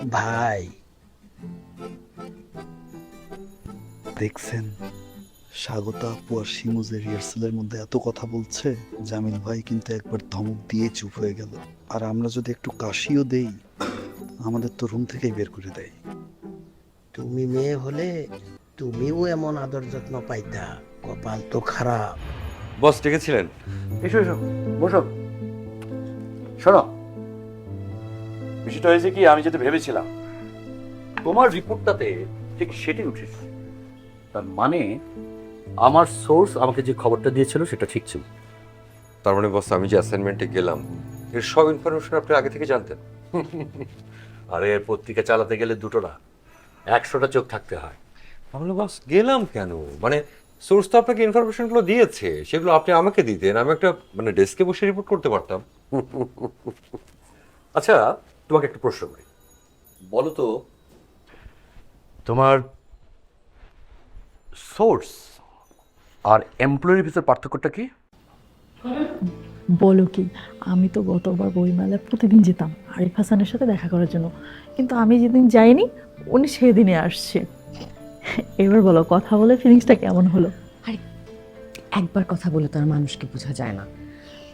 ভাই দেখছেন, স্বাগতা আপু আর শিমু যে রিহার্সালের মধ্যে এত কথা বলছে, জামিল ভাই কিন্তু একবার ধমক দিয়ে চুপ হয়ে গেল। আর আমরা যদি একটু কাশিও দেই, আমাদের তো রুম থেকেই বের করে দেয়। তুমি মেয়ে হলে তুমিও এমন আদর যত্ন পাইতা। কপাল তো খারাপ। বস ডেকেছিলেন? এসো এসো, বসো। শোনো, বিষয়টা হয়েছে কি, আমি যেটা ভেবেছিলাম তোমার রিপোর্টটাতে ঠিক সেটাই উঠেছে। তার মানে আমার সোর্স আমাকে যে খবরটা দিয়েছিল সেটা ঠিক ছিল। তার মানে বস, আমি যে অ্যাসাইনমেন্টে গেলাম এর সব ইনফরমেশন আপনি আগে থেকে জানতেন? আরে পত্রিকা চালাতে গেলে দুটো না, 100টা চোখ থাকতে হয়। তাহলে বস গেলাম কেন? মানে সোর্স তো আপনাকে ইনফরমেশনগুলো দিয়েছে, সেগুলো আপনি আমাকে দিতেন, আমি একটা মানে ডেস্কে বসে রিপোর্ট করতে পারতাম। আচ্ছা, তোমাকে একটা প্রশ্ন করি, বলো তো, তোমার সোর্স আর এমপ্লয়ির ভিতর পার্থক্যটা কি? বলো কি, আমি তো গতবার বইমেলায় প্রতিদিন যেতাম আরিফ হাসানের সাথে দেখা করার জন্য, কিন্তু আমি যেদিন যাইনি উনি সেদিনে আসছে। এবার বলো, কথা বলে ফিলিংসটা কেমন হলো? আরে একবার কথা বলে তো আর মানুষকে বোঝা যায় না,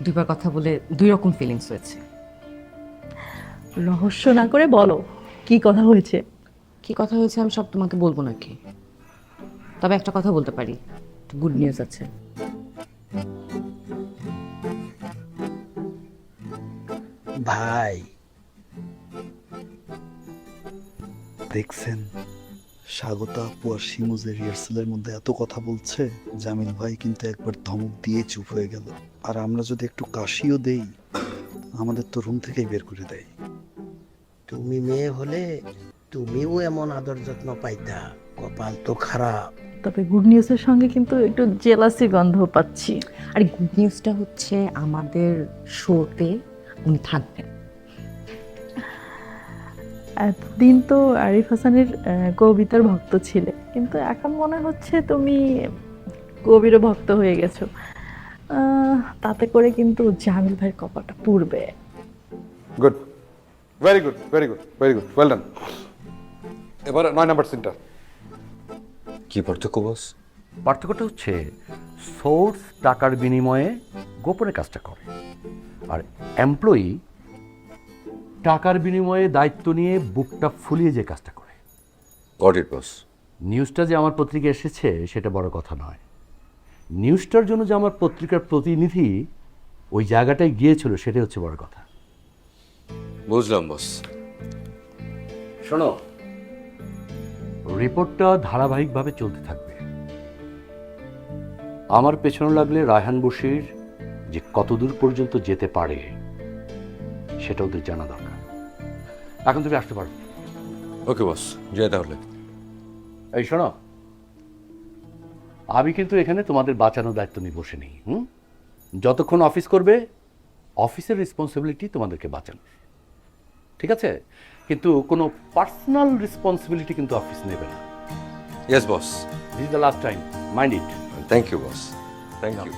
দুইবার কথা বলে দুই রকম ফিলিংস হয়েছে। রহস্য না করে বলো কি কথা হয়েছে। কি কথা হয়েছে আমি সব তোমাকে বলবো নাকি? তবে একটা কথা বলতে পারি, গুড নিউজ আছে। ভাই দেখছেন, স্বাগতা আপু আর শিমু যে রিহার্সালের মধ্যে এত কথা বলছে, জামিল ভাই কিন্তু একবার ধমক দিয়ে চুপ হয়ে গেল। আর আমরা যদি একটু কাশিও দেই, আমাদের তো রুম থেকেই বের করে দেয়। তুমি মেয়ে হলে তুমিও এমন আদর যত্ন পাইতা। কপাল তো খারাপ। তবে গুড নিউজের সঙ্গে কিন্তু একটু জেলাসি গন্ধ পাচ্ছি। আর গুড নিউজটা হচ্ছে আমাদের শোতে উনি থাকবেন। এতদিন তো আরিফ হাসানের কবিতার ভক্ত ছিলে, কিন্তু এখন মনে হচ্ছে তুমি কবিরও ভক্ত হয়ে গেছো। তাতে করে কিন্তু জামিল ভাইয়ের কপালটা পুড়বে। Good, very good, very good, very good, well done. এবার 9 নাম্বার সিনটা। কি পার্থক্য বস? পার্থক্যটা হচ্ছে সোর্স টাকার বিনিময়ে গোপনে কাজটা করে, আর এমপ্লয়ি টাকার বিনিময়ে দায়িত্ব নিয়ে বুকটা ফুলিয়ে যে কাজটা করে। গট ইট বস। নিউজটা যে আমার পত্রিকায় এসেছে সেটা বড় কথা নয়, নিউজটার জন্য যে আমার পত্রিকার প্রতিনিধি ওই জায়গাটায় গিয়েছিল সেটাই হচ্ছে বড় কথা। বুঝলাম বস। শোনো, রিপোর্টটা ধারাবাহিকভাবে চলতে থাকবে। আমার পেছনে লাগলে রায়হান বশির যে কতদূর পর্যন্ত যেতে পারে সেটা ওদের জানা দরকার। এখন তুমি আসতে পারো। ওকে বস, যাই তাহলে। এই শোনো, আমি কিন্তু এখানে তোমাদের বাঁচানোর দায়িত্ব নিয়ে বসে নেই। যতক্ষণ অফিস করবে, অফিসের রেসপন্সিবিলিটি তোমাদেরকে বাঁচানো, ঠিক আছে? কিন্তু কোনো পার্সোনাল রেসপন্সিবিলিটি কিন্তু অফিস নেবে না। Yes boss. This is the last time, mind it. Thank you boss, thank you.